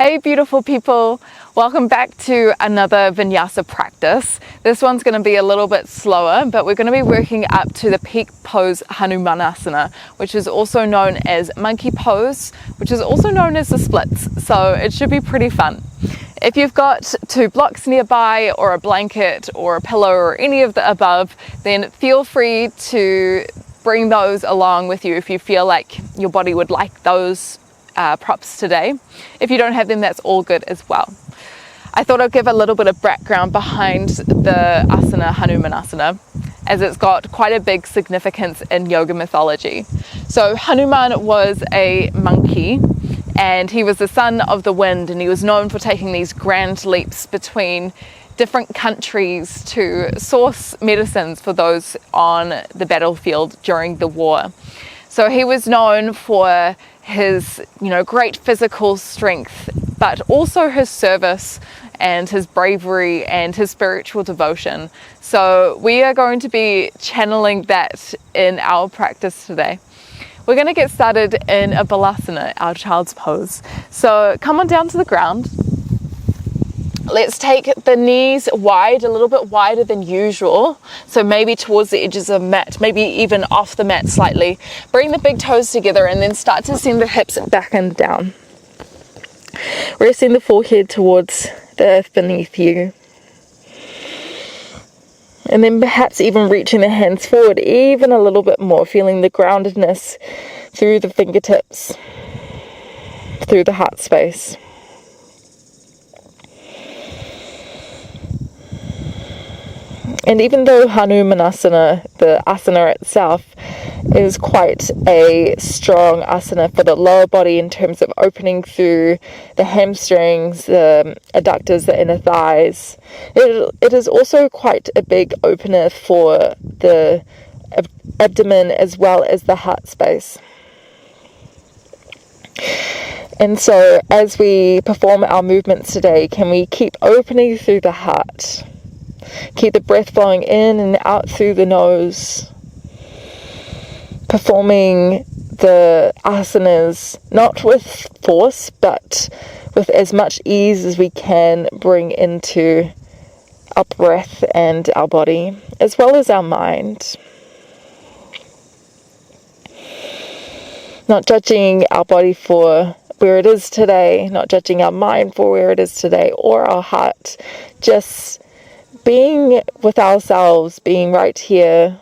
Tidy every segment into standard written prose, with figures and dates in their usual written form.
Hey beautiful people, welcome back to another Vinyasa practice. This one's going to be a little bit slower, but we're going to be working up to the peak pose Hanumanasana, which is also known as monkey pose, which is also known as the splits, so it should be pretty fun. If you've got 2 blocks nearby or a blanket or a pillow or any of the above, then feel free to bring those along with you if you feel like your body would like those props today. If you don't have them, that's all good as well. I thought I'd give a little bit of background behind the asana Hanumanasana, as it's got quite a big significance in yoga mythology. So Hanuman was a monkey and he was the son of the wind, and he was known for taking these grand leaps between different countries to source medicines for those on the battlefield during the war. So he was known for his, great physical strength, but also his service and his bravery and his spiritual devotion. So we are going to be channeling that in our practice today. We're going to get started in a balasana, our child's pose. So come on down to the ground. Let's take the knees wide, a little bit wider than usual. So maybe towards the edges of the mat, maybe even off the mat slightly. Bring the big toes together and then start to send the hips back and down. Resting the forehead towards the earth beneath you. And then perhaps even reaching the hands forward even a little bit more, feeling the groundedness through the fingertips, through the heart space. And even though Hanumanasana, the asana itself, is quite a strong asana for the lower body in terms of opening through the hamstrings, the adductors, the inner thighs, it is also quite a big opener for the abdomen as well as the heart space. And so as we perform our movements today, can we keep opening through the heart? Keep the breath flowing in and out through the nose. Performing the asanas not with force, but with as much ease as we can bring into our breath and our body, as well as our mind. Not judging our body for where it is today, not judging our mind for where it is today, or our heart, just being with ourselves, being right here,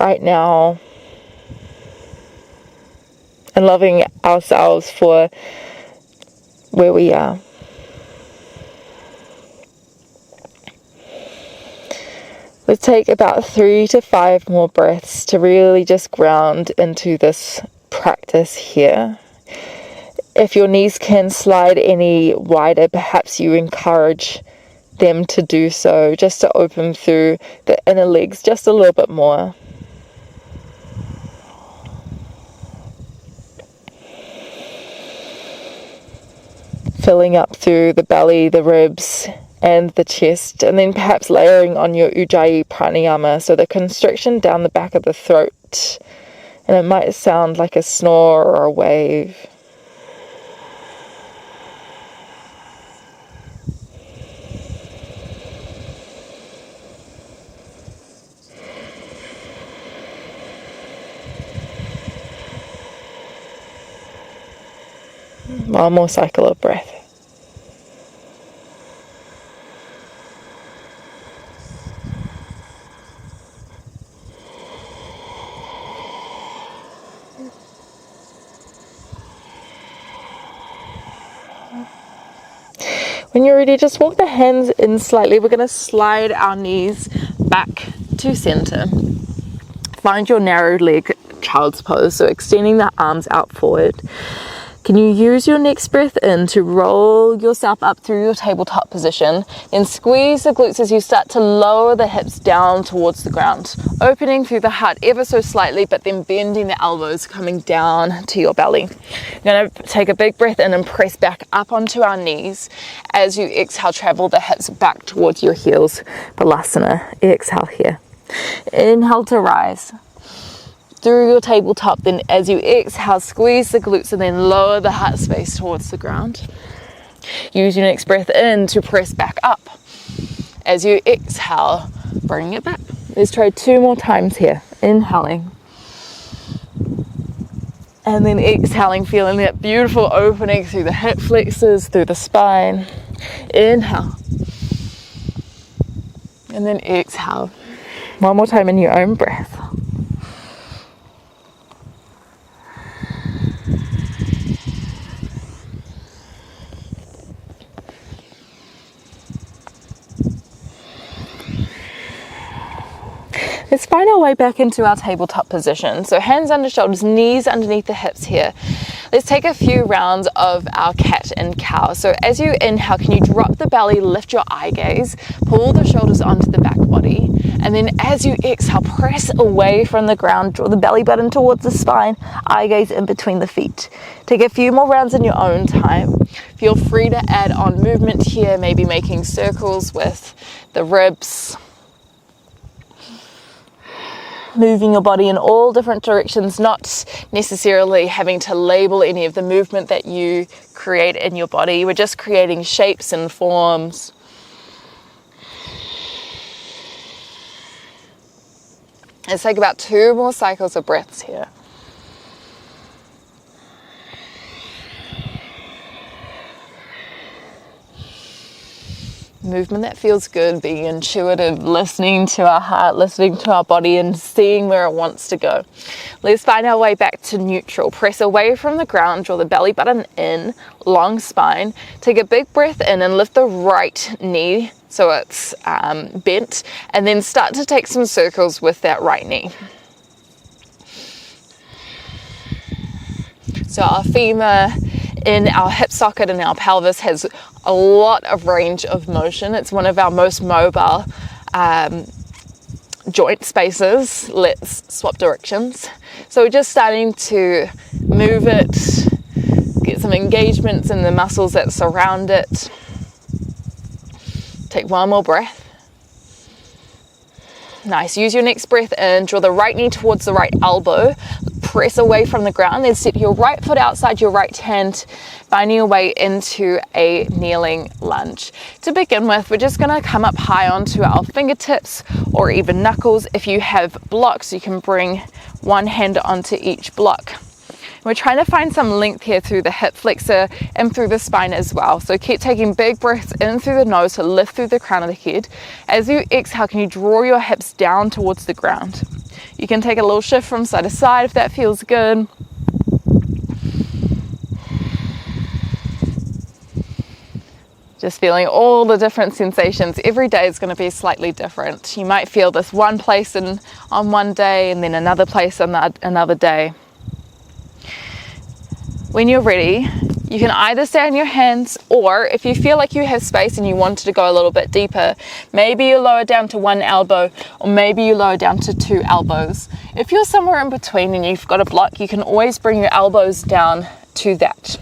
right now, and loving ourselves for where we are. Let's take about 3 to 5 more breaths to really just ground into this practice here. If your knees can slide any wider, perhaps you encourage them to do so, just to open through the inner legs just a little bit more. Filling up through the belly, the ribs, and the chest, and then perhaps layering on your Ujjayi pranayama, so the constriction down the back of the throat, and it might sound like a snore or a wave. One more cycle of breath. When you're ready, just walk the hands in slightly. We're going to slide our knees back to center. Find your narrow leg child's pose, so extending the arms out forward. Can you use your next breath in to roll yourself up through your tabletop position, then squeeze the glutes as you start to lower the hips down towards the ground, opening through the heart ever so slightly, but then bending the elbows, coming down to your belly. You're going to take a big breath in and press back up onto our knees. As you exhale, travel the hips back towards your heels. Balasana. Exhale here. Inhale to rise through your tabletop, then as you exhale, squeeze the glutes and then lower the heart space towards the ground. Use your next breath in to press back up. As you exhale, bring it back. Let's try 2 more times here. Inhaling. And then exhaling, feeling that beautiful opening through the hip flexors, through the spine. Inhale. And then exhale. One more time in your own breath. Let's find our way back into our tabletop position. So hands under shoulders, knees underneath the hips here. Let's take a few rounds of our cat and cow. So as you inhale, can you drop the belly, lift your eye gaze, pull the shoulders onto the back body, and then as you exhale, press away from the ground, draw the belly button towards the spine, eye gaze in between the feet. Take a few more rounds in your own time. Feel free to add on movement here, maybe making circles with the ribs, moving your body in all different directions, not necessarily having to label any of the movement that you create in your body. We're just creating shapes and forms. Let's take about 2 more cycles of breaths here. Movement that feels good, being intuitive, listening to our heart, listening to our body and seeing where it wants to go. Let's find our way back to neutral. Press away from the ground, draw the belly button in, long spine. Take a big breath in and lift the right knee so it's bent, and then start to take some circles with that right knee. So our femur in our hip socket and our pelvis has a lot of range of motion. It's one of our most mobile joint spaces. Let's swap directions. So we're just starting to move it, get some engagements in the muscles that surround it. Take 1 more breath. Nice. Use your next breath in. Draw the right knee towards the right elbow. Press away from the ground. Then step your right foot outside your right hand, finding your way into a kneeling lunge. To begin with, we're just going to come up high onto our fingertips or even knuckles. If you have blocks, you can bring one hand onto each block. We're trying to find some length here through the hip flexor and through the spine as well. So keep taking big breaths in through the nose to lift through the crown of the head. As you exhale, can you draw your hips down towards the ground? You can take a little shift from side to side if that feels good. Just feeling all the different sensations. Every day is going to be slightly different. You might feel this one place on one day and then another place on another day. When you're ready, you can either stay on your hands, or if you feel like you have space and you wanted to go a little bit deeper, maybe you lower down to 1 elbow, or maybe you lower down to 2 elbows. If you're somewhere in between and you've got a block, you can always bring your elbows down to that.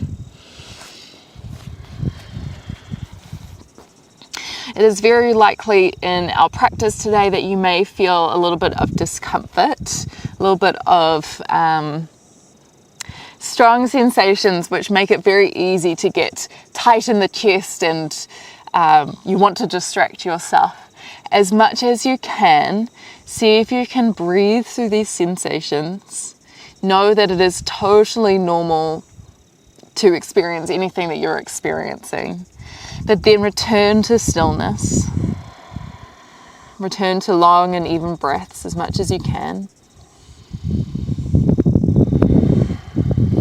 It is very likely in our practice today that you may feel a little bit of discomfort, a little bit of strong sensations which make it very easy to get tight in the chest and you want to distract yourself. As much as you can, see if you can breathe through these sensations. Know that it is totally normal to experience anything that you're experiencing, but then return to stillness. Return to long and even breaths as much as you can.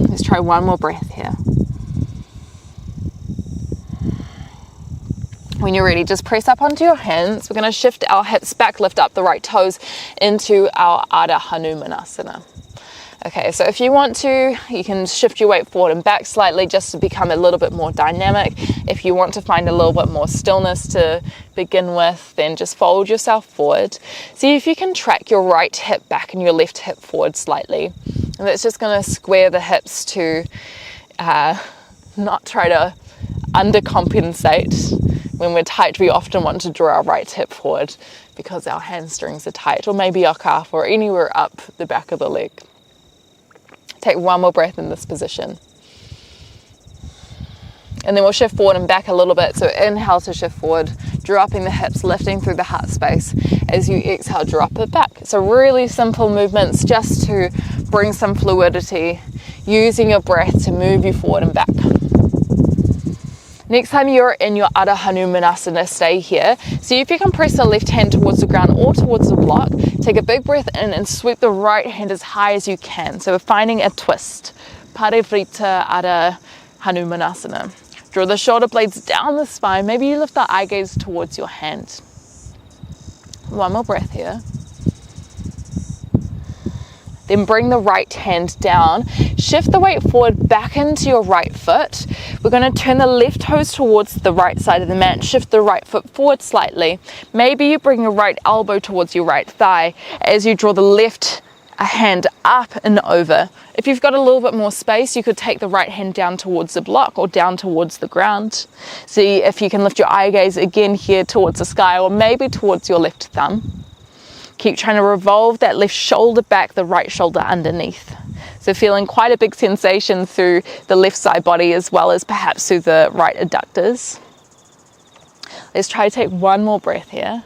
Let's try 1 more breath here. When you're ready, just press up onto your hands. We're going to shift our hips back, lift up the right toes into our Hanumanasana. Okay, so if you want to, you can shift your weight forward and back slightly just to become a little bit more dynamic. If you want to find a little bit more stillness to begin with, then just fold yourself forward. See if you can track your right hip back and your left hip forward slightly. And that's just going to square the hips to not try to undercompensate. When we're tight, we often want to draw our right hip forward because our hamstrings are tight, or maybe our calf, or anywhere up the back of the leg. Take 1 more breath in this position. And then we'll shift forward and back a little bit. So inhale to shift forward, dropping the hips, lifting through the heart space. As you exhale, drop it back. So really simple movements just to bring some fluidity, using your breath to move you forward and back. Next time you're in your Adho Hanumanasana, stay here. See if you can press the left hand towards the ground or towards the block. Take a big breath in and sweep the right hand as high as you can. So we're finding a twist. Parivrita Adho Hanumanasana. Draw the shoulder blades down the spine. Maybe you lift the eye gaze towards your hand. One more breath here. Then bring the right hand down. Shift the weight forward back into your right foot. We're going to turn the left toes towards the right side of the mat. Shift the right foot forward slightly. Maybe you bring your right elbow towards your right thigh as you draw the left hand up and over. If you've got a little bit more space, you could take the right hand down towards the block or down towards the ground. See if you can lift your eye gaze again here towards the sky or maybe towards your left thumb. Keep trying to revolve that left shoulder back, the right shoulder underneath. So feeling quite a big sensation through the left side body as well as perhaps through the right adductors. Let's try to take one more breath here.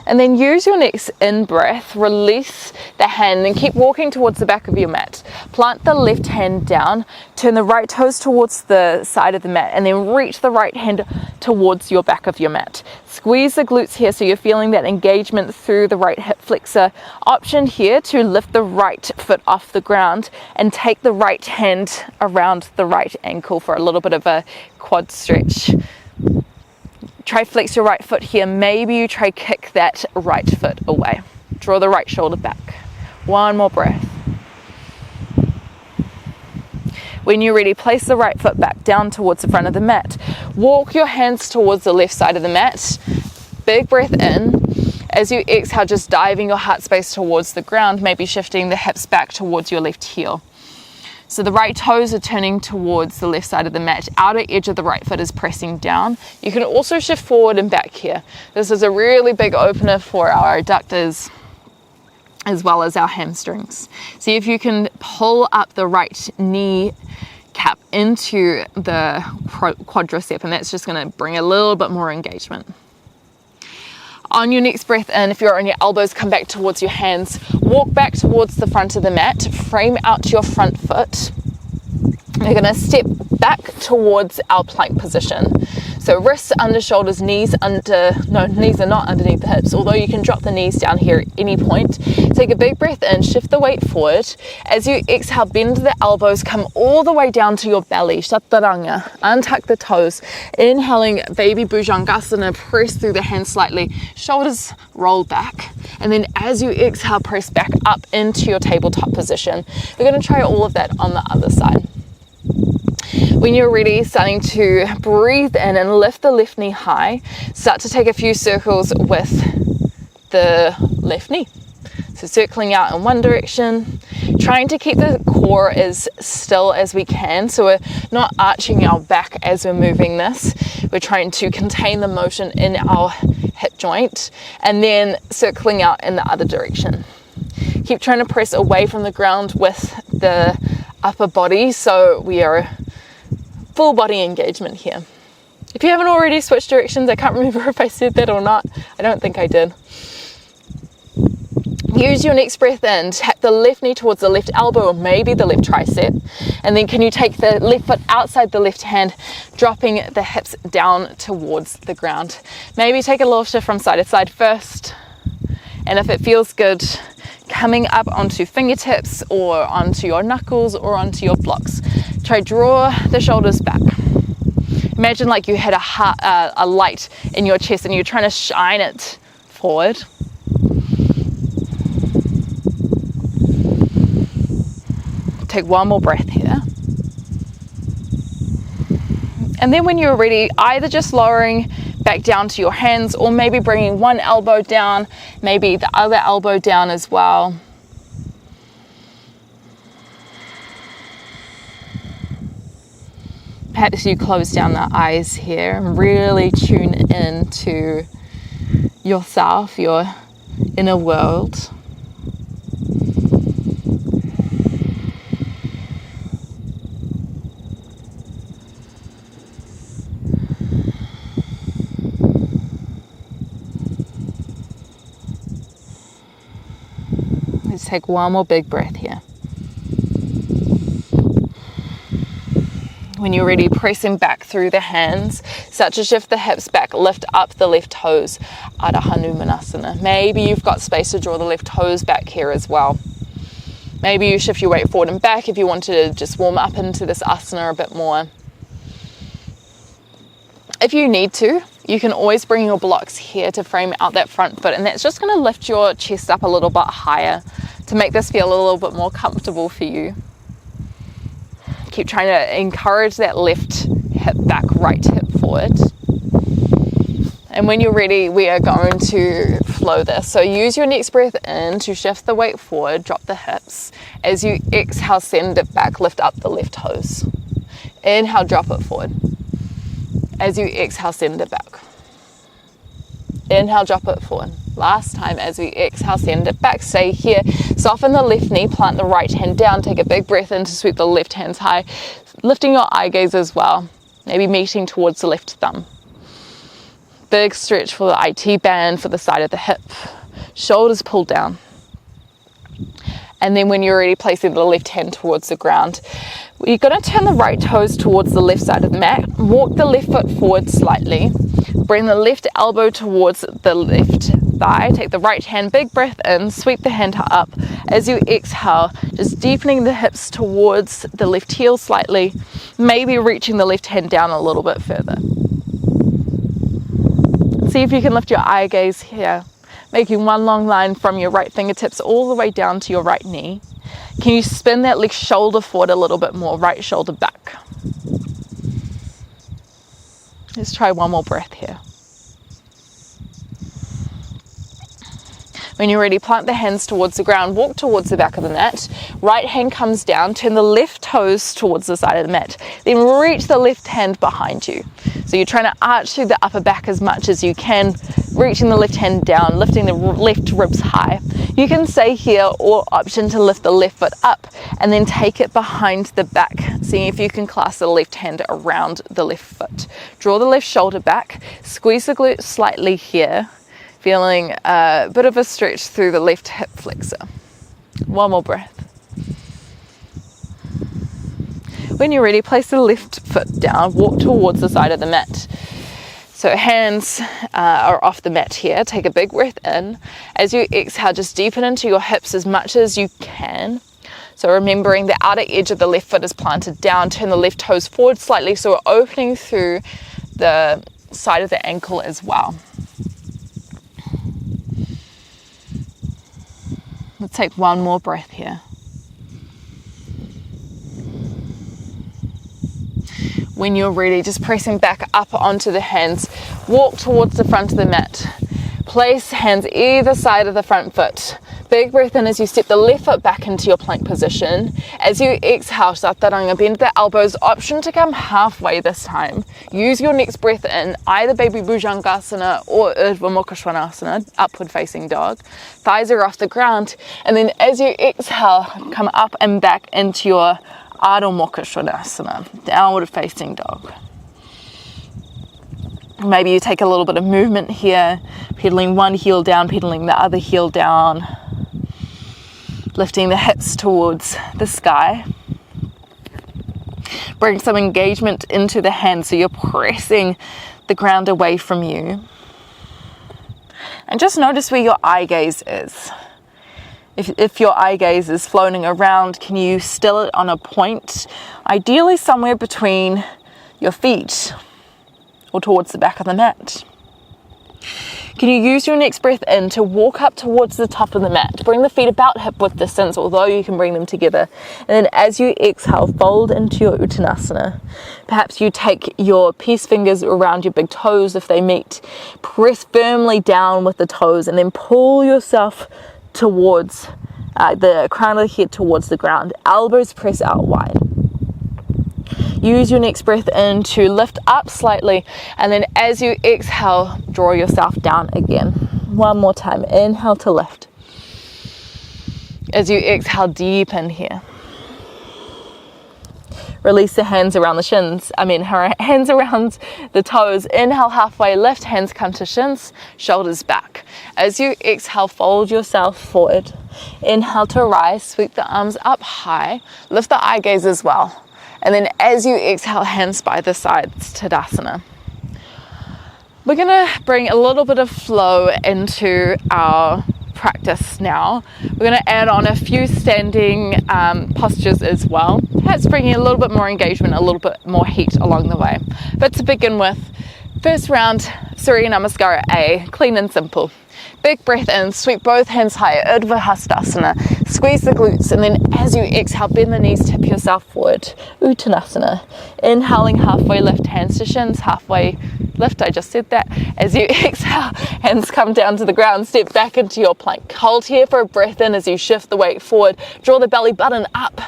And then use your next in-breath, release the hand and keep walking towards the back of your mat. Plant the left hand down, turn the right toes towards the side of the mat and then reach the right hand towards your back of your mat. Squeeze the glutes here so you're feeling that engagement through the right hip flexor. Option here to lift the right foot off the ground and take the right hand around the right ankle for a little bit of a quad stretch. Try flex your right foot here. Maybe you try kick that right foot away. Draw the right shoulder back. One more breath. When you're ready, place the right foot back down towards the front of the mat. Walk your hands towards the left side of the mat. Big breath in. As you exhale, just diving your heart space towards the ground, maybe shifting the hips back towards your left heel. So the right toes are turning towards the left side of the mat. Outer edge of the right foot is pressing down. You can also shift forward and back here. This is a really big opener for our adductors as well as our hamstrings. See if you can pull up the right knee cap into the quadricep, and that's just going to bring a little bit more engagement. On your next breath in, if you're on your elbows, come back towards your hands. Walk back towards the front of the mat. Frame out your front foot. We're going to step back towards our plank position. So wrists under shoulders, knees are not underneath the hips, although you can drop the knees down here at any point. Take a big breath in, shift the weight forward. As you exhale, bend the elbows, come all the way down to your belly, chaturanga, untuck the toes. Inhaling, baby bhujangasana, press through the hands slightly, shoulders roll back. And then as you exhale, press back up into your tabletop position. We're going to try all of that on the other side. When you're ready, starting to breathe in and lift the left knee high, start to take a few circles with the left knee. So circling out in one direction, trying to keep the core as still as we can. So we're not arching our back as we're moving this. We're trying to contain the motion in our hip joint and then circling out in the other direction. Keep trying to press away from the ground with the upper body so we are full body engagement here. If you haven't already switched directions, I can't remember if I said that or not. I don't think I did. Use your next breath in, tap the left knee towards the left elbow or maybe the left tricep. And then can you take the left foot outside the left hand, dropping the hips down towards the ground. Maybe take a little shift from side to side first. And if it feels good, coming up onto fingertips or onto your knuckles or onto your blocks. Try draw the shoulders back. Imagine like you had a light in your chest and you're trying to shine it forward. Take one more breath here. And then when you're ready, either just lowering back down to your hands or maybe bringing one elbow down, maybe the other elbow down as well. Perhaps you close down the eyes here and really tune into yourself, your inner world. take one more big breath here. When you're ready, pressing back through the hands, start to shift the hips back, lift up the left toes, Adho Hanumanasana. Maybe you've got space to draw the left toes back here as well. Maybe you shift your weight forward and back if you want to just warm up into this asana a bit more. If you need to, you can always bring your blocks here to frame out that front foot, and that's just going to lift your chest up a little bit higher to make this feel a little bit more comfortable for you. Keep trying to encourage that left hip back, right hip forward. And when you're ready, we are going to flow this. So use your next breath in to shift the weight forward, drop the hips. As you exhale, send it back, lift up the left toes. Inhale, drop it forward. As you exhale, send it back. Inhale, drop it forward. Last time, as we exhale, send it back. Stay here. Soften the left knee, plant the right hand down. Take a big breath in to sweep the left hands high, lifting your eye gaze as well. Maybe meeting towards the left thumb. Big stretch for the IT band, for the side of the hip. Shoulders pulled down. And then when you're ready, placing the left hand towards the ground. You're going to turn the right toes towards the left side of the mat. Walk the left foot forward slightly. Bring the left elbow towards the left thigh. Take the right hand, big breath in, sweep the hand up. As you exhale, just deepening the hips towards the left heel slightly, maybe reaching the left hand down a little bit further. See if you can lift your eye gaze here, making one long line from your right fingertips all the way down to your right knee. Can you spin that left shoulder forward a little bit more, right shoulder back? Let's try one more breath here. When you're ready, plant the hands towards the ground, walk towards the back of the mat. Right hand comes down, turn the left toes towards the side of the mat. Then reach the left hand behind you. So you're trying to arch through the upper back as much as you can, reaching the left hand down, lifting the left ribs high. You can stay here, or option to lift the left foot up and then take it behind the back, seeing if you can clasp the left hand around the left foot. Draw the left shoulder back, squeeze the glute slightly here, feeling a bit of a stretch through the left hip flexor. One more breath. When you're ready, place the left foot down, walk towards the side of the mat. So hands are off the mat here. Take a big breath in. As you exhale, just deepen into your hips as much as you can. So remembering the outer edge of the left foot is planted down, turn the left toes forward slightly, so we're opening through the side of the ankle as well. Let's take one more breath here. When you're ready, just pressing back up onto the hands, walk towards the front of the mat. Place hands either side of the front foot. Big breath in as you step the left foot back into your plank position. As you exhale, Chaturanga, bend the elbows, option to come halfway this time. Use your next breath in, either Baby Bhujangasana or Urdhva Mukha Svanasana, upward facing dog. Thighs are off the ground. And then as you exhale, come up and back into your Adho Mukha Svanasana, downward facing dog. Maybe you take a little bit of movement here, pedaling one heel down, pedaling the other heel down, lifting the hips towards the sky. Bring some engagement into the hands, so you're pressing the ground away from you. And just notice where your eye gaze is. If your eye gaze is floating around, can you still it on a point? Ideally somewhere between your feet or towards the back of the mat. Can you use your next breath in to walk up towards the top of the mat? Bring the feet about hip width distance, although you can bring them together. And then as you exhale, fold into your Uttanasana. Perhaps you take your peace fingers around your big toes if they meet. Press firmly down with the toes and then pull yourself towards the crown of the head towards the ground. Elbows press out wide. Use your next breath in to lift up slightly, and then as you exhale, draw yourself down again. One more time. Inhale to lift. As you exhale, deepen here. Release the hands around the shins. Hands around the toes. Inhale halfway, lift, hands come to shins, shoulders back. As you exhale, fold yourself forward. Inhale to rise, sweep the arms up high, lift the eye gaze as well. And then as you exhale, hands by the sides, Tadasana. We're gonna bring a little bit of flow into our practice now. We're gonna add on a few standing postures as well. Perhaps bringing a little bit more engagement, a little bit more heat along the way. But to begin with, first round, Surya Namaskara A, clean and simple. Big breath in, sweep both hands high, Urdhva Hastasana, squeeze the glutes, and then as you exhale, bend the knees, tip yourself forward, Uttanasana. Inhaling, halfway lift, hands to shins, halfway lift, I just said that. As you exhale, hands come down to the ground, step back into your plank. Hold here for a breath in as you shift the weight forward, draw the belly button up,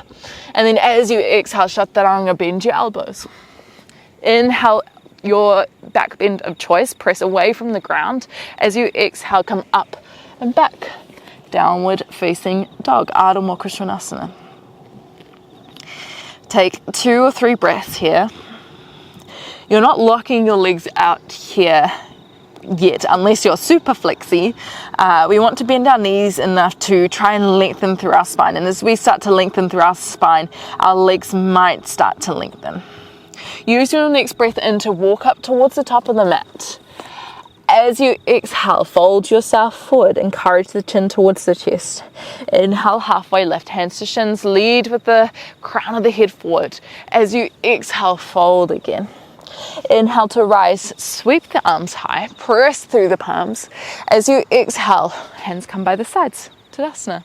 and then as you exhale, Chaturanga, bend your elbows. Inhale, your back bend of choice, press away from the ground. As you exhale, come up and back. Downward facing dog, Ardha Mukha Svanasana. Take 2 or 3 breaths here. You're not locking your legs out here yet, unless you're super flexy. We want to bend our knees enough to try and lengthen through our spine. And as we start to lengthen through our spine, our legs might start to lengthen. Use your next breath in to walk up towards the top of the mat. As you exhale, fold yourself forward, encourage the chin towards the chest. Inhale, halfway lift, hands to shins, lead with the crown of the head forward. As you exhale, fold again. Inhale to rise, sweep the arms high, press through the palms. As you exhale, hands come by the sides, Tadasana.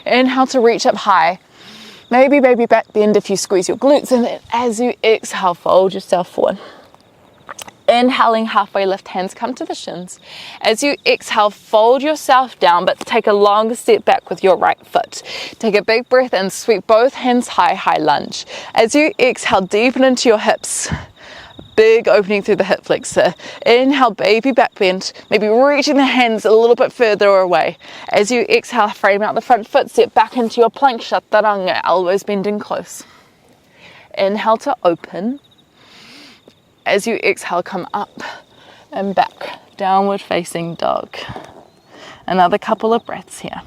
Inhale to reach up high. Maybe baby back bend if you squeeze your glutes, and then as you exhale, fold yourself forward. Inhaling, halfway lift, hands come to the shins. As you exhale, fold yourself down, but take a longer step back with your right foot. Take a big breath and sweep both hands high, high lunge. As you exhale, deepen into your hips. Big opening through the hip flexor. Inhale, baby back bend, maybe reaching the hands a little bit further away. As you exhale, frame out the front foot, step back into your plank, Chaturanga, elbows bending close. Inhale to open. As you exhale, come up and back, downward facing dog. Another couple of breaths here.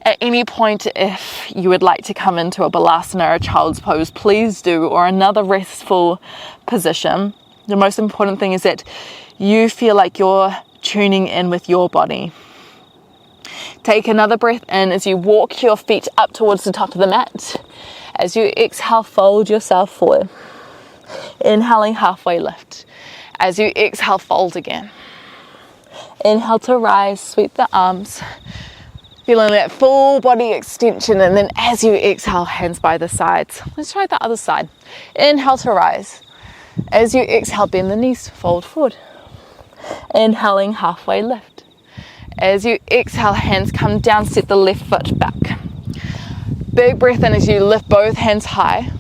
At any point, if you would like to come into a balasana or a child's pose, please do, or another restful position. The most important thing is that you feel like you're tuning in with your body. Take another breath in as you walk your feet up towards the top of the mat. As you exhale, fold yourself forward. Inhaling, halfway lift. As you exhale, fold again. Inhale to rise, sweep the arms. Feeling that full body extension, and then as you exhale, hands by the sides. Let's try the other side. Inhale to rise. As you exhale, bend the knees, fold forward. Inhaling, halfway lift. As you exhale, hands come down, step the left foot back. Big breath in as you lift both hands high.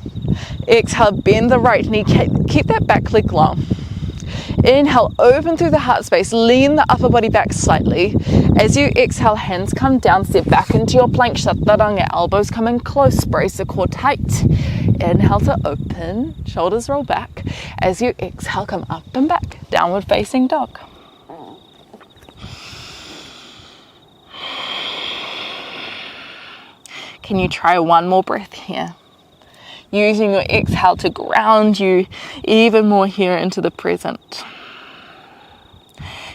Exhale, bend the right knee, keep that back leg long. Inhale, open through the heart space, lean the upper body back slightly. As you exhale, hands come down, step back into your plank, Chaturanga, elbows come in close, brace the core tight. Inhale to open, shoulders roll back. As you exhale, come up and back, downward facing dog. Can you try one more breath here? Using your exhale to ground you even more here into the present.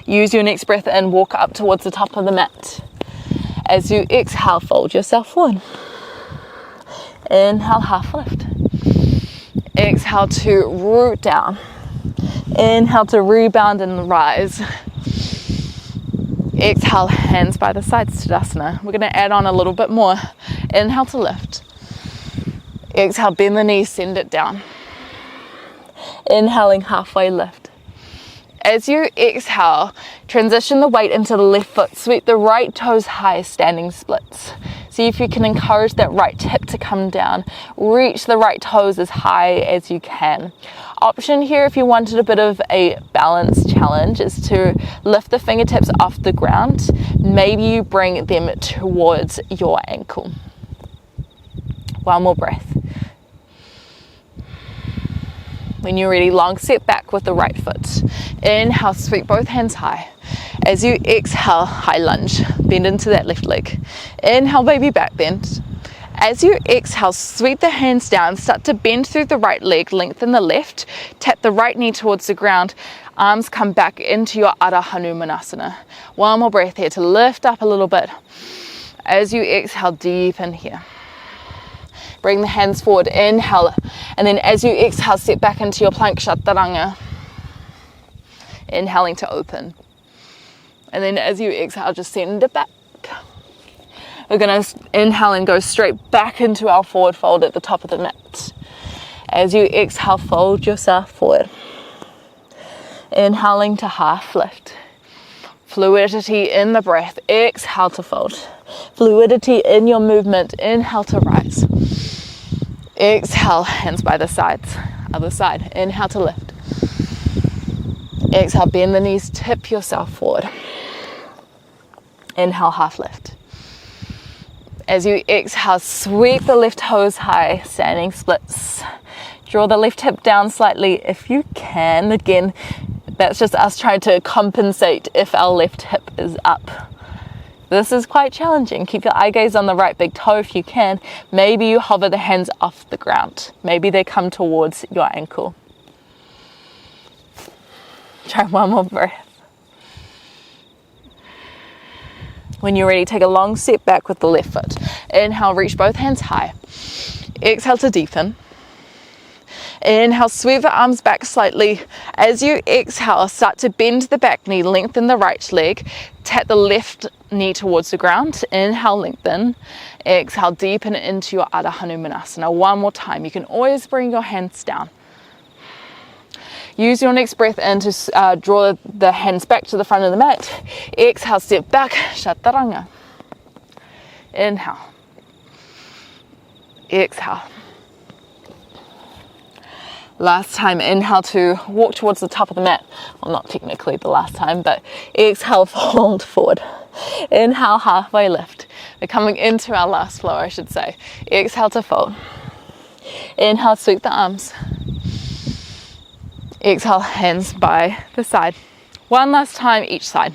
Use your next breath in, walk up towards the top of the mat. As you exhale, fold yourself forward. Inhale, half lift. Exhale to root down. Inhale to rebound and rise. Exhale, hands by the sides, Tadasana. We're going to add on a little bit more. Inhale to lift. Exhale, bend the knees, send it down. Inhaling, halfway lift. As you exhale, transition the weight into the left foot. Sweep the right toes high, standing splits. See if you can encourage that right hip to come down. Reach the right toes as high as you can. Option here, if you wanted a bit of a balance challenge, is to lift the fingertips off the ground. Maybe you bring them towards your ankle. One more breath. When you're ready, long step back with the right foot. Inhale, sweep both hands high. As you exhale, high lunge, bend into that left leg. Inhale, baby back bend. As you exhale, sweep the hands down, start to bend through the right leg, lengthen the left, tap the right knee towards the ground, arms come back into your Adho Hanumanasana. One more breath here to lift up a little bit. As you exhale, deepen here. Bring the hands forward, inhale, and then as you exhale, step back into your plank chaturanga. Inhaling to open. And then as you exhale, just send it back. We're going to inhale and go straight back into our forward fold at the top of the mat. As you exhale, fold yourself forward. Inhaling to half lift. Fluidity in the breath. Exhale to fold. Fluidity in your movement. Inhale to rise. Exhale, hands by the sides. Other side. Inhale to lift. Exhale, bend the knees, tip yourself forward. Inhale, half lift. As you exhale, sweep the left toes high, standing splits. Draw the left hip down slightly if you can. Again, that's just us trying to compensate if our left hip is up. This is quite challenging. Keep your eye gaze on the right big toe if you can. Maybe you hover the hands off the ground. Maybe they come towards your ankle. Try one more breath. When you're ready, take a long step back with the left foot. Inhale, reach both hands high. Exhale to deepen. Inhale, sweep the arms back slightly. As you exhale, start to bend the back knee, lengthen the right leg. Tap the left knee towards the ground. Inhale, lengthen. Exhale, deepen into your Adho Hanumanasana. One more time. You can always bring your hands down. Use your next breath in to draw the hands back to the front of the mat. Exhale, step back, chaturanga. Inhale. Exhale. Last time, inhale to walk towards the top of the mat. Well, not technically the last time, but exhale, fold forward. Inhale, halfway lift. We're coming into our last flow, I should say. Exhale to fold. Inhale, sweep the arms. Exhale, hands by the side. One last time each side.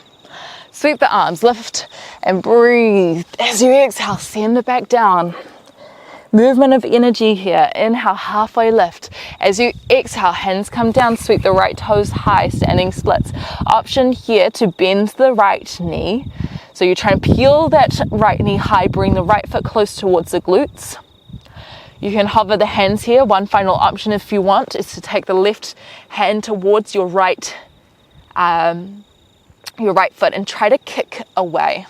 Sweep the arms, lift and breathe. As you exhale, send it back down. Movement of energy here. Inhale, halfway lift. As you exhale, hands come down, sweep the right toes high, standing splits. Option here to bend the right knee. So you're trying to peel that right knee high, bring the right foot close towards the glutes. You can hover the hands here. One final option if you want is to take the left hand towards your right foot and try to kick away.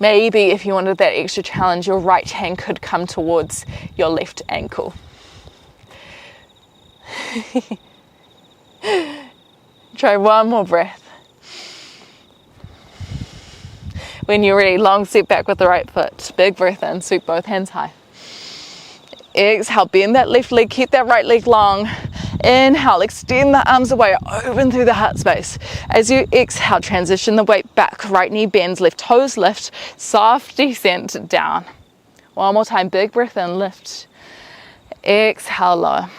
Maybe if you wanted that extra challenge, your right hand could come towards your left ankle. Try one more breath. When you're ready, long step back with the right foot. Big breath in, sweep both hands high. Exhale, bend that left leg, keep that right leg long. Inhale, extend the arms away, open through the heart space. As you exhale, transition the weight back, right knee bends, left toes lift, soft descent down. One more time, big breath in, lift. Exhale, lower.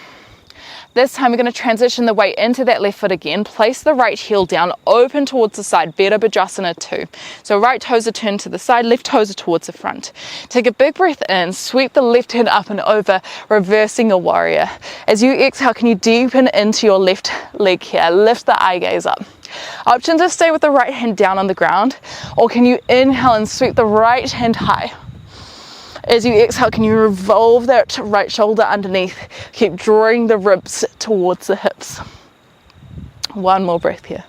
This time we're going to transition the weight into that left foot again. Place the right heel down, open towards the side, Virabhadrasana 2. So right toes are turned to the side, left toes are towards the front. Take a big breath in, sweep the left hand up and over, reversing a warrior. As you exhale, can you deepen into your left leg here? Lift the eye gaze up. Option to stay with the right hand down on the ground, or can you inhale and sweep the right hand high? As you exhale, can you revolve that right shoulder underneath? Keep drawing the ribs towards the hips. One more breath here.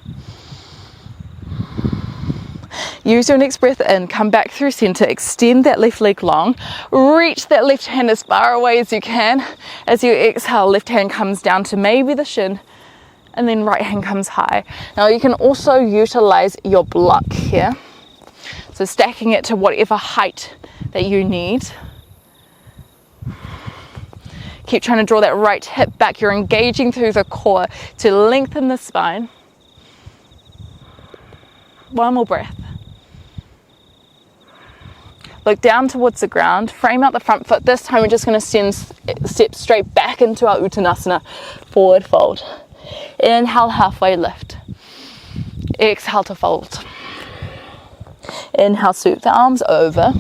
Use your next breath in, come back through center, extend that left leg long, reach that left hand as far away as you can. As you exhale, left hand comes down to maybe the shin, and then right hand comes high. Now you can also utilize your block here. So stacking it to whatever height that you need. Keep trying to draw that right hip back. You're engaging through the core to lengthen the spine. One more breath. Look down towards the ground, frame out the front foot. This time we're just going to step straight back into our Uttanasana, forward fold. Inhale, halfway lift. Exhale to fold. Inhale, sweep the arms over.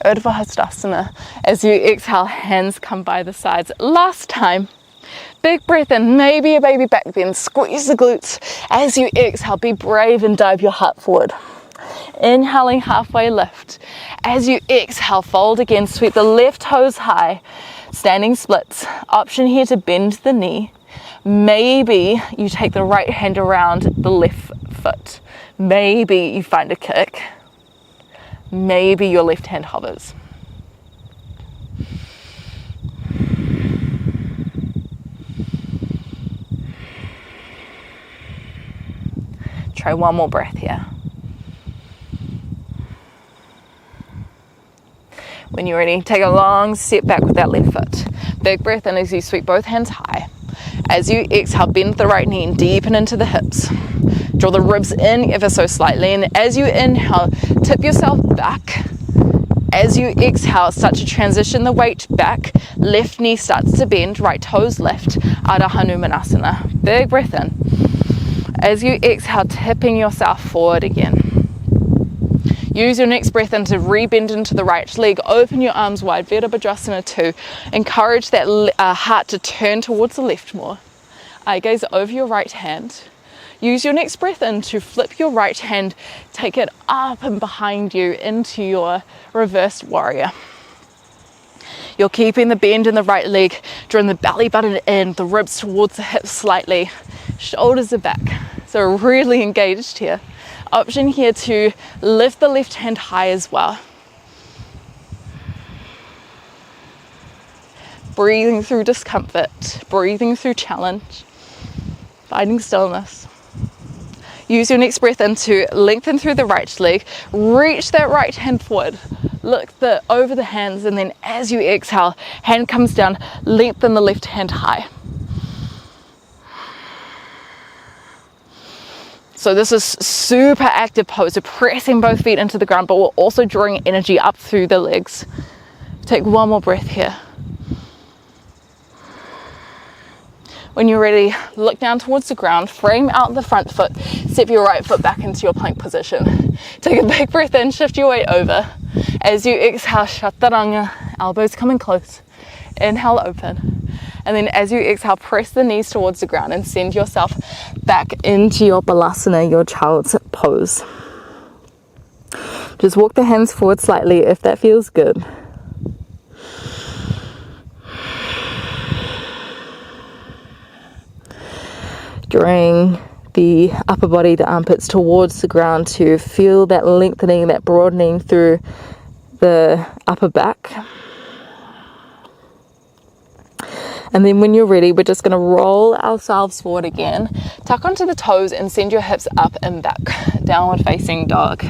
Urdhva Hastasana. As you exhale, hands come by the sides. Last time. Big breath in, maybe a baby back bend. Squeeze the glutes. As you exhale, be brave and dive your heart forward. Inhaling, halfway lift. As you exhale, fold again, sweep the left toes high. Standing splits. Option here to bend the knee. Maybe you take the right hand around the left foot. Maybe you find a kick. Maybe your left hand hovers. Try one more breath here. When you're ready, take a long step back with that left foot. Big breath in as you sweep both hands high. As you exhale, bend the right knee and deepen into the hips. Draw the ribs in ever so slightly, and as you inhale, tip yourself back. As you exhale, start to transition the weight back. Left knee starts to bend, right toes lift. Adho Hanumanasana. Big breath in. As you exhale, tipping yourself forward again. Use your next breath in to rebend into the right leg. Open your arms wide, Virabhadrasana 2. Encourage that heart to turn towards the left more. Eye gaze over your right hand. Use your next breath in to flip your right hand, take it up and behind you into your reversed warrior. You're keeping the bend in the right leg, drawing the belly button in, the ribs towards the hips slightly, shoulders are back. So really engaged here. Option here to lift the left hand high as well. Breathing through discomfort, breathing through challenge, finding stillness. Use your next breath in to lengthen through the right leg, reach that right hand forward, look over the hands, and then as you exhale, hand comes down, lengthen the left hand high. So this is super active pose, so pressing both feet into the ground, but we're also drawing energy up through the legs. Take one more breath here. When you're ready, look down towards the ground, frame out the front foot, step your right foot back into your plank position. Take a big breath in, shift your weight over. As you exhale, Chaturanga, elbows coming close. Inhale, open. And then as you exhale, press the knees towards the ground and send yourself back into your Balasana, your child's pose. Just walk the hands forward slightly if that feels good. Drawing the upper body, the armpits towards the ground to feel that lengthening, that broadening through the upper back. And then when you're ready, we're just going to roll ourselves forward again. Tuck onto the toes and send your hips up and back. Downward facing dog.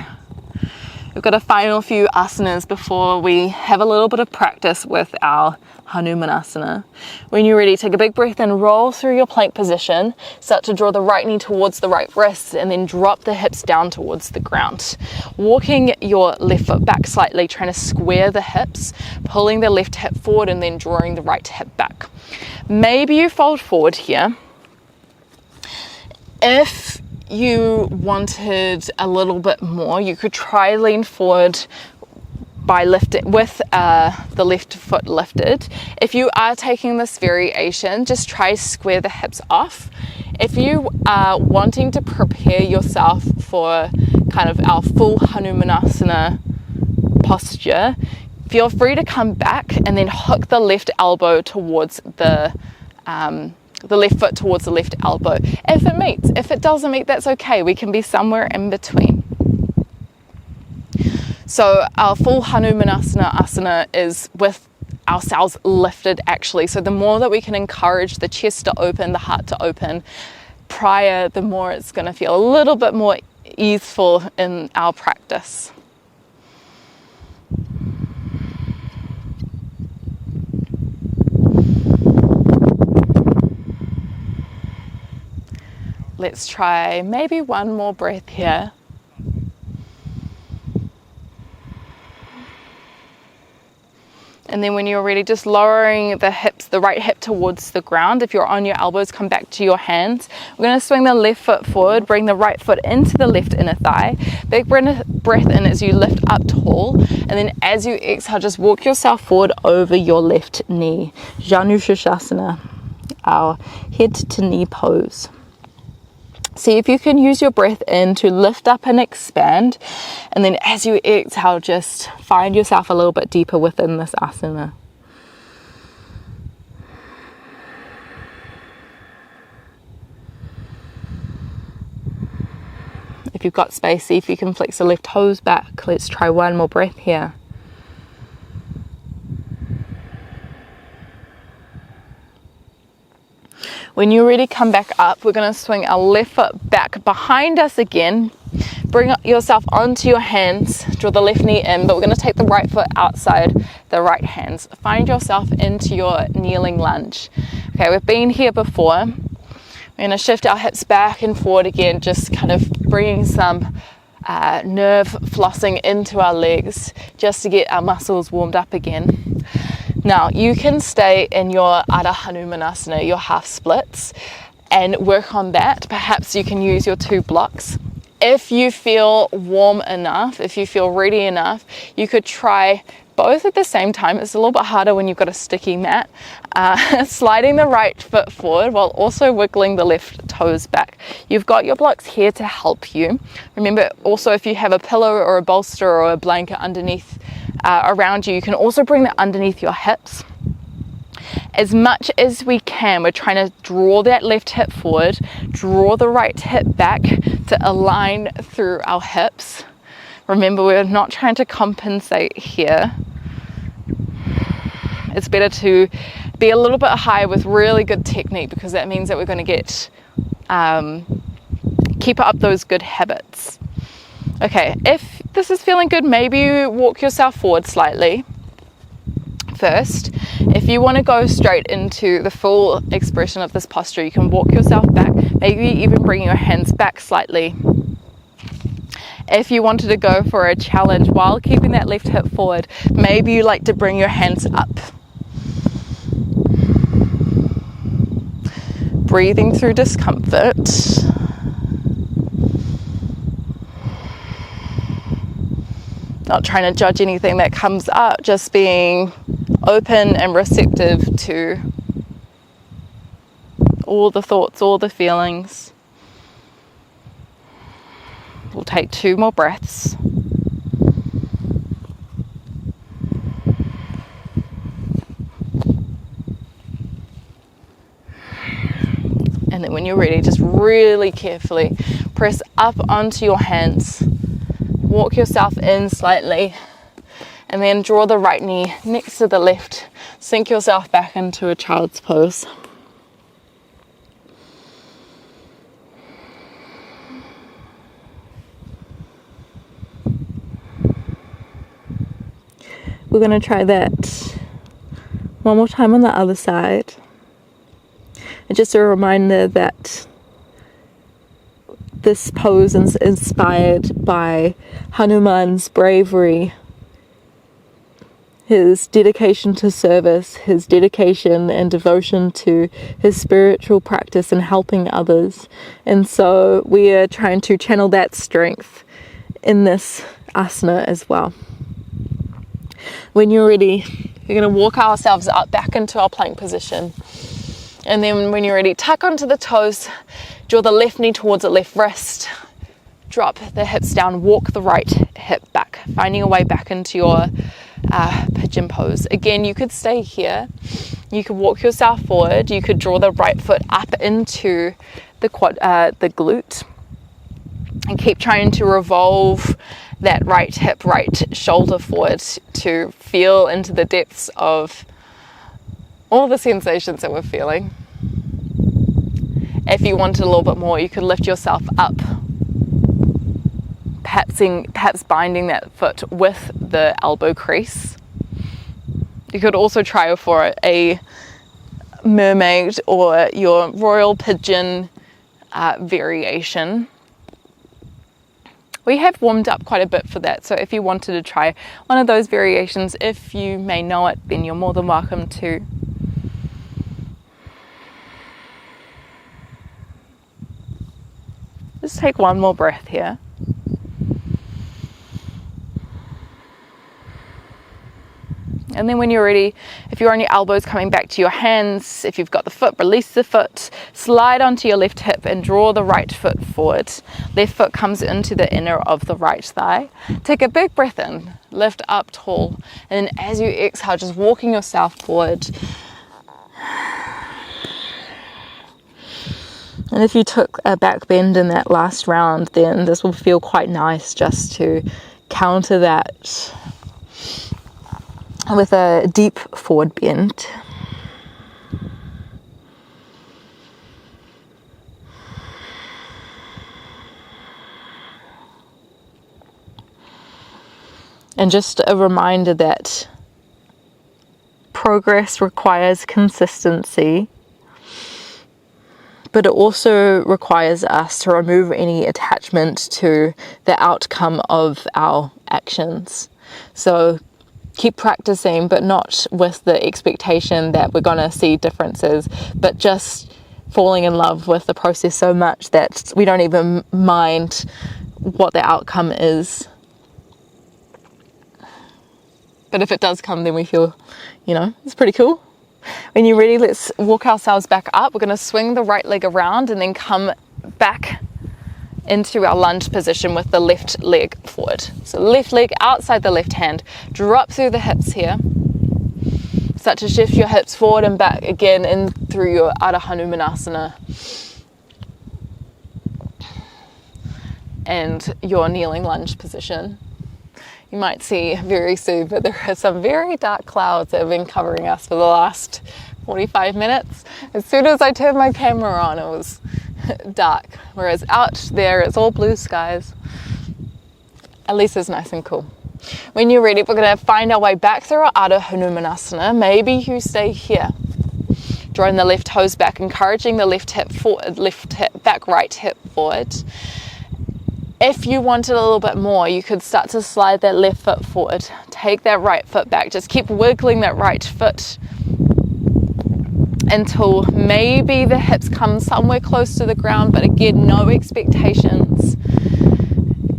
We've got a final few asanas before we have a little bit of practice with our Hanumanasana. When you're ready, take a big breath and roll through your plank position. Start to draw the right knee towards the right wrist and then drop the hips down towards the ground. Walking your left foot back slightly, trying to square the hips, pulling the left hip forward and then drawing the right hip back. Maybe you fold forward here. If you wanted a little bit more, you could try lean forward by lifting with the left foot lifted. If you are taking this variation, just try square the hips off. If you are wanting to prepare yourself for kind of our full Hanumanasana posture, feel free to come back and then hook the left elbow towards the left foot towards the left elbow. If it meets, if it doesn't meet, that's okay. We can be somewhere in between. So our full Hanumanasana asana is with ourselves lifted actually. So the more that we can encourage the chest to open, the heart to open prior, the more it's going to feel a little bit more easeful in our practice. Let's try maybe one more breath here. And then when you're ready, just lowering the hips, the right hip towards the ground. If you're on your elbows, come back to your hands. We're going to swing the left foot forward, bring the right foot into the left inner thigh. Big breath in as you lift up tall. And then as you exhale, just walk yourself forward over your left knee. Hanumanasana, our head to knee pose. See if you can use your breath in to lift up and expand. And then as you exhale, just find yourself a little bit deeper within this asana. If you've got space, see if you can flex the left toes back. Let's try one more breath here. When you're ready, come back up. We're going to swing our left foot back behind us again. Bring yourself onto your hands. Draw the left knee in, but we're going to take the right foot outside the right hands. Find yourself into your kneeling lunge. Okay, we've been here before. We're going to shift our hips back and forward again, just kind of bringing some nerve flossing into our legs just to get our muscles warmed up again. Now, you can stay in your Adha Hanumanasana, your half splits, and work on that. Perhaps you can use your 2 blocks. If you feel warm enough, if you feel ready enough, you could try both at the same time. It's a little bit harder when you've got a sticky mat. Sliding the right foot forward while also wiggling the left toes back. You've got your blocks here to help you. Remember also, if you have a pillow or a bolster or a blanket underneath around you, you can also bring that underneath your hips. As much as we can, we're trying to draw that left hip forward, draw the right hip back to align through our hips. Remember, we're not trying to compensate here. It's better to be a little bit higher with really good technique, because that means that we're going to get keep up those good habits. Okay, if this is feeling good, maybe you walk yourself forward slightly first. If you want to go straight into the full expression of this posture, you can walk yourself back, maybe even bring your hands back slightly. If you wanted to go for a challenge while keeping that left hip forward, maybe you like to bring your hands up. Breathing through discomfort. Not trying to judge anything that comes up, just being open and receptive to all the thoughts, all the feelings. We'll take 2 more breaths. And then when you're ready, just really carefully press up onto your hands. Walk yourself in slightly, and then draw the right knee next to the left. Sink yourself back into a child's pose. We're going to try that one more time on the other side. And just a reminder that this pose is inspired by Hanuman's bravery, his dedication to service, his dedication and devotion to his spiritual practice and helping others. And so we are trying to channel that strength in this asana as well. When you're ready, we're going to walk ourselves up back into our plank position. And then when you're ready, tuck onto the toes, draw the left knee towards the left wrist, drop the hips down, walk the right hip back, finding a way back into your pigeon pose. Again, you could stay here, you could walk yourself forward, you could draw the right foot up into the glute, and keep trying to revolve that right hip, right shoulder forward to feel into the depths of all the sensations that we're feeling. If you wanted a little bit more, you could lift yourself up, perhaps binding that foot with the elbow crease. You could also try for a mermaid or your royal pigeon variation. We have warmed up quite a bit for that, so if you wanted to try one of those variations, if you may know it, then you're more than welcome to. Just take one more breath here. And then when you're ready, if you're on your elbows, coming back to your hands, if you've got the foot, release the foot, slide onto your left hip and draw the right foot forward. Left foot comes into the inner of the right thigh. Take a big breath in, lift up tall, and then as you exhale, just walking yourself forward. And if you took a back bend in that last round, then this will feel quite nice just to counter that with a deep forward bend. And just a reminder that progress requires consistency, but it also requires us to remove any attachment to the outcome of our actions. So keep practicing, but not with the expectation that we're going to see differences, but just falling in love with the process so much that we don't even mind what the outcome is. But if it does come, then we feel, it's pretty cool. When you're ready, let's walk ourselves back up. We're going to swing the right leg around and then come back into our lunge position with the left leg forward. So left leg outside the left hand, drop through the hips here. Start to shift your hips forward and back again in through your Hanumanasana and your kneeling lunge position. You might see very soon, but there are some very dark clouds that have been covering us for the last 45 minutes. As soon as I turned my camera on, it was dark, whereas out there it's all blue skies. At least it's nice and cool. When you're ready, we're going to find our way back through our Hanumanasana. Maybe you stay here, drawing the left toes back, encouraging the left hip forward, left hip back, right hip forward. If you wanted a little bit more, you could start to slide that left foot forward, take that right foot back, just keep wiggling that right foot until maybe the hips come somewhere close to the ground, but again, no expectations.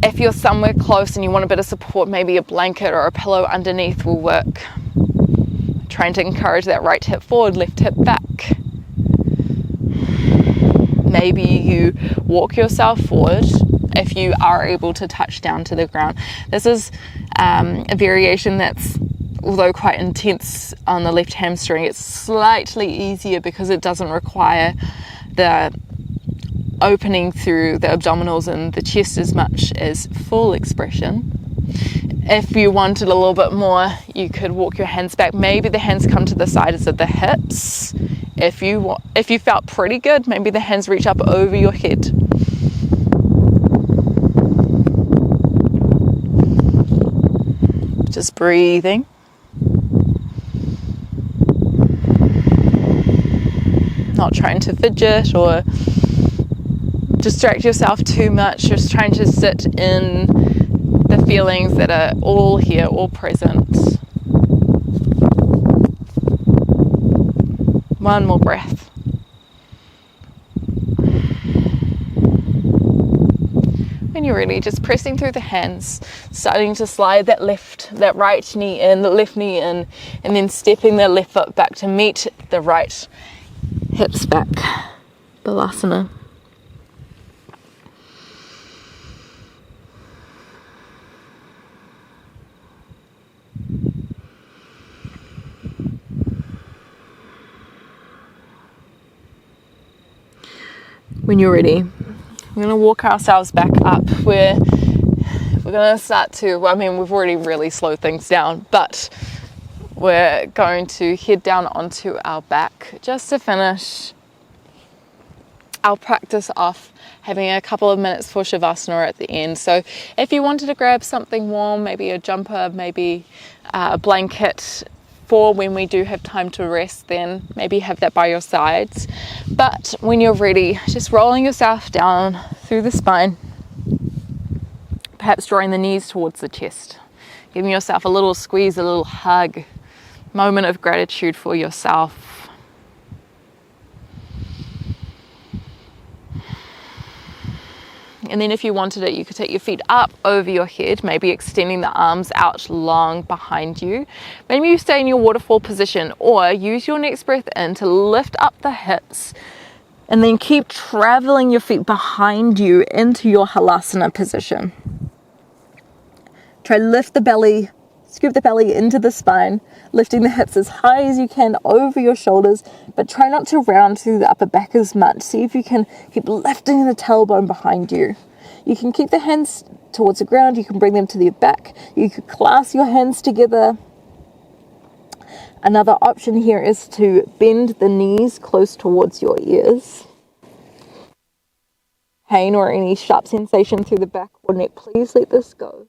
If you're somewhere close and you want a bit of support, maybe a blanket or a pillow underneath will work. Trying to encourage that right hip forward, left hip back. Maybe you walk yourself forward if you are able to touch down to the ground. This is a variation that's, although quite intense on the left hamstring, it's slightly easier because it doesn't require the opening through the abdominals and the chest as much as full expression. If you wanted a little bit more, you could walk your hands back. Maybe the hands come to the sides of the hips. If you felt pretty good, maybe the hands reach up over your head. Just breathing. Not trying to fidget or distract yourself too much, just trying to sit in the feelings that are all here, all present. One more breath. When you're ready, just pressing through the hands, starting to slide that right knee in, the left knee in, and then stepping the left foot back to meet the right hips back. Balasana. When you're ready, we're going to walk ourselves back up. We're going to start to, we've already really slowed things down, but we're going to head down onto our back just to finish our practice off, having a couple of minutes for Shavasana at the end. So if you wanted to grab something warm, maybe a jumper, maybe a blanket, for when we do have time to rest, then maybe have that by your sides. But when you're ready, just rolling yourself down through the spine, Perhaps drawing the knees towards the chest, giving yourself a little squeeze, a little hug, moment of gratitude for yourself. And then if you wanted it, you could take your feet up over your head, maybe extending the arms out long behind you. Maybe you stay in your waterfall position, or use your next breath in to lift up the hips and then keep traveling your feet behind you into your Hanumanasana position. Try lift the belly, scoop the belly into the spine, lifting the hips as high as you can over your shoulders, but try not to round through the upper back as much. See if you can keep lifting the tailbone behind you. You can keep the hands towards the ground, you can bring them to the back, you could clasp your hands together. Another option here is to bend the knees close towards your ears. Pain or any sharp sensation through the back or neck, please let this go.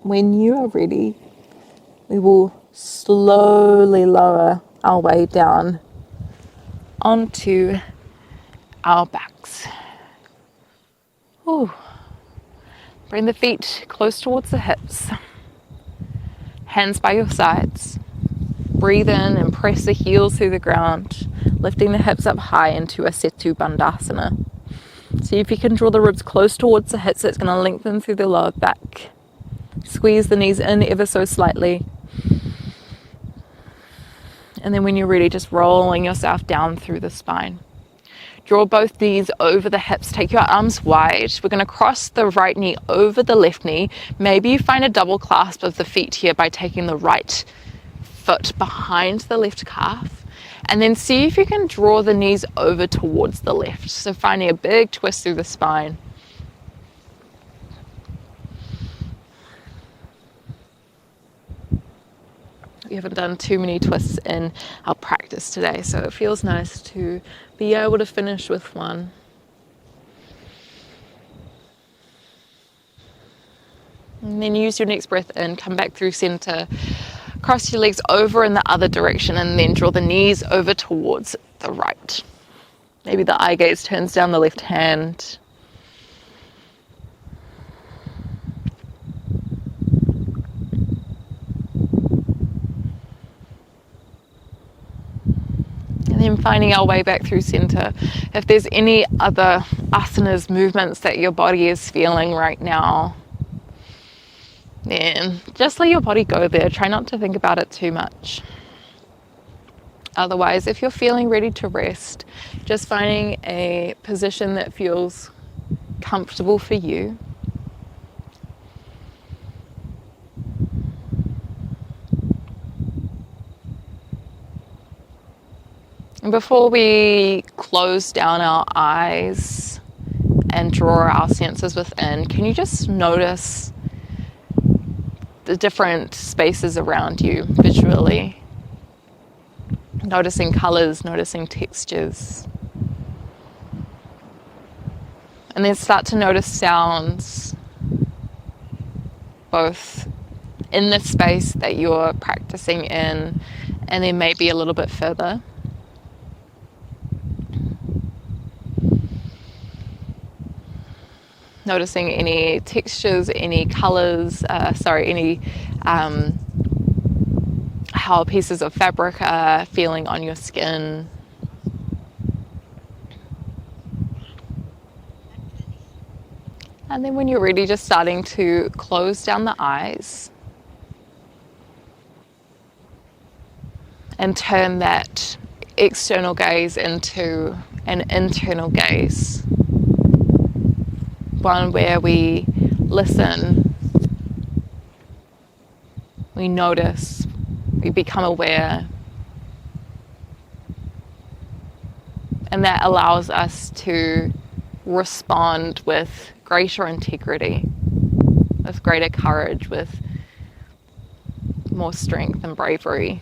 When you are ready, we will slowly lower our way down onto our backs. Ooh. Bring the feet close towards the hips. Hands by your sides. Breathe in and press the heels through the ground, lifting the hips up high into a Setu Bandhasana. See if you can draw the ribs close towards the hips. It's going to lengthen through the lower back. Squeeze the knees in ever so slightly. And then when you're ready, just rolling yourself down through the spine. Draw both knees over the hips. Take your arms wide. We're going to cross the right knee over the left knee. Maybe you find a double clasp of the feet here by taking the right foot behind the left calf. And then see if you can draw the knees over towards the left. So finding a big twist through the spine. We haven't done too many twists in our practice today, so it feels nice to be able to finish with one. And then use your next breath in, come back through center, cross your legs over in the other direction, and then draw the knees over towards the right. Maybe the eye gaze turns down the left hand. And then finding our way back through center. If there's any other asanas, movements that your body is feeling right now, then just let your body go there. Try not to think about it too much. Otherwise, if you're feeling ready to rest, just finding a position that feels comfortable for you. And before we close down our eyes and draw our senses within, can you just notice the different spaces around you visually? Noticing colors, noticing textures. And then start to notice sounds, both in the space that you're practicing in, and then maybe a little bit further. Noticing any textures, any colors, how pieces of fabric are feeling on your skin. And then when you're ready, just starting to close down the eyes and turn that external gaze into an internal gaze. One where we listen, we notice, we become aware. And that allows us to respond with greater integrity, with greater courage, with more strength and bravery.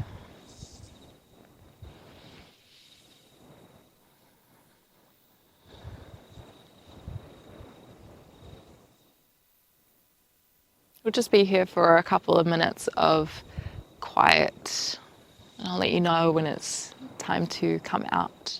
We'll just be here for a couple of minutes of quiet, and I'll let you know when it's time to come out.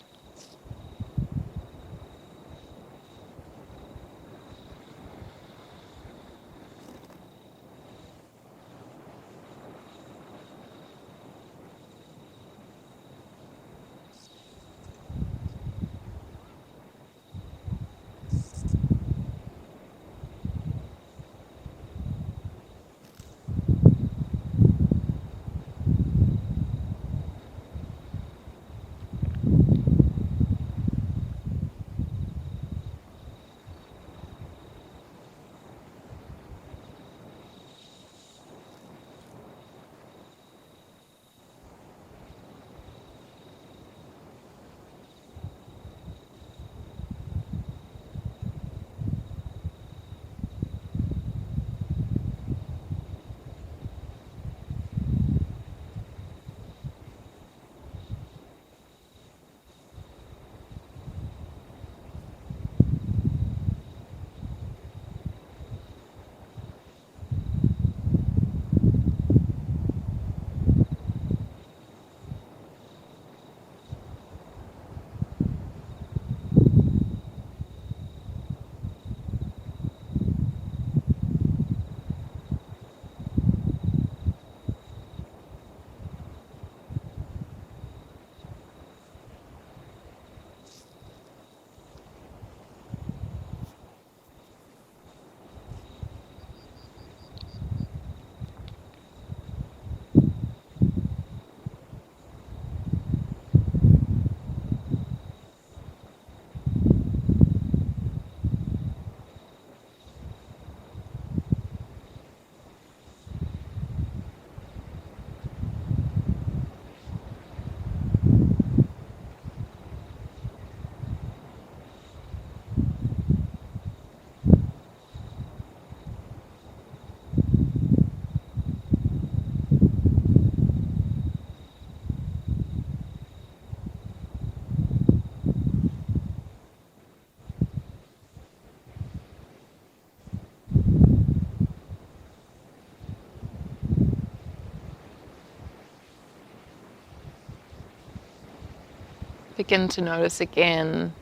Begin to notice again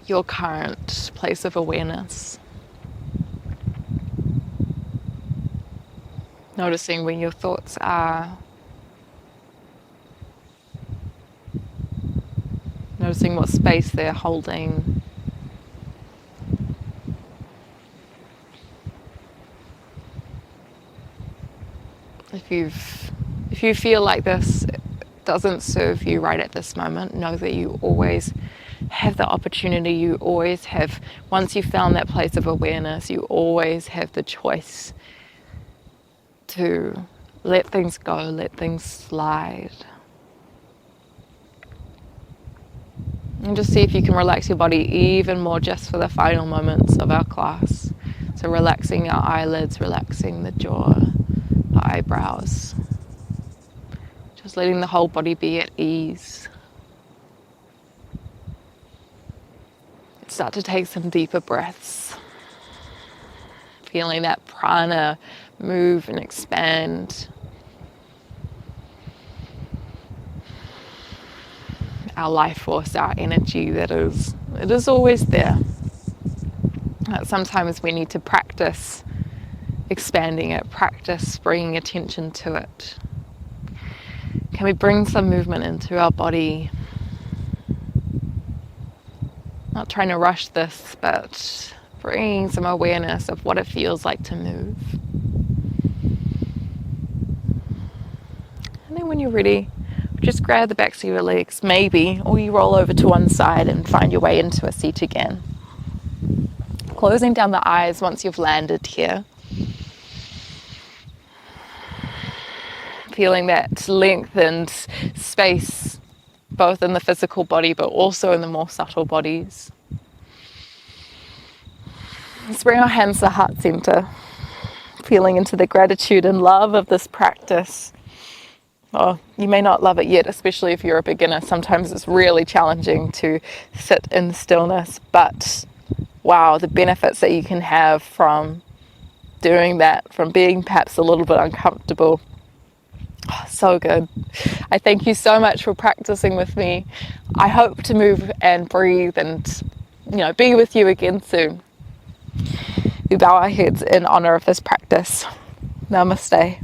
your current place of awareness. Noticing where your thoughts are. Noticing what space they're holding. If you feel like this doesn't serve you right at this moment, know that you always have the opportunity, you always have, once you've found that place of awareness, you always have the choice to let things go, let things slide. And just see if you can relax your body even more just for the final moments of our class. So relaxing our eyelids, relaxing the jaw, the eyebrows. Just letting the whole body be at ease. Start to take some deeper breaths. Feeling that prana move and expand. Our life force, our energy it is always there. Sometimes we need to practice expanding it, practice bringing attention to it. Can we bring some movement into our body? Not trying to rush this, but bringing some awareness of what it feels like to move. And then when you're ready, just grab the backs of your legs, maybe, or you roll over to one side and find your way into a seat again. Closing down the eyes once you've landed here. Feeling that length and space, both in the physical body, but also in the more subtle bodies. Let's bring our hands to heart center. Feeling into the gratitude and love of this practice. Oh, you may not love it yet, especially if you're a beginner. Sometimes it's really challenging to sit in stillness, but wow, the benefits that you can have from doing that, from being perhaps a little bit uncomfortable. Oh, so good. I thank you so much for practicing with me. I hope to move and breathe and, be with you again soon. We bow our heads in honor of this practice. Namaste.